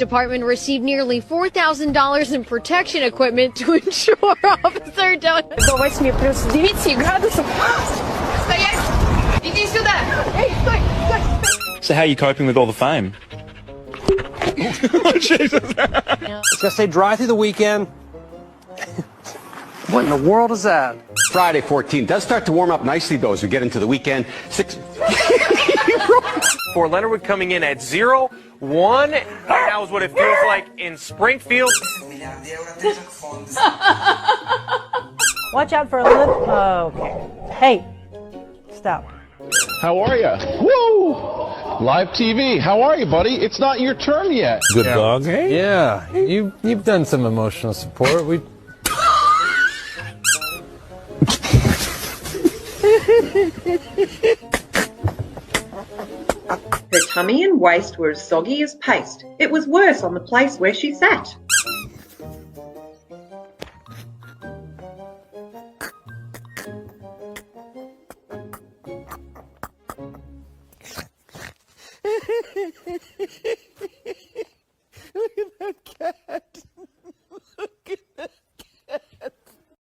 Department received nearly $4,000 in protection equipment to ensure Officer Donuts. До 8 плюс 9 градусов. Стоять! Иди сюда! Эй, стой, стой! So how are you coping with all the fame? Jesus. It's gonna stay dry through the weekend. What in the world is that? Friday 14 does start to warm up nicely, though, as we get into the weekend. For Leonardwood coming in at 0-1. That was what it feels like in Springfield. Watch out for a little. Okay. Hey, stop. How are you? Woo! Live TV. How are you, buddy? It's not your turn yet. Good dog, hey? Yeah, you've done some emotional support. Her tummy and waist were as soggy as paste. It was worse on the place where she sat.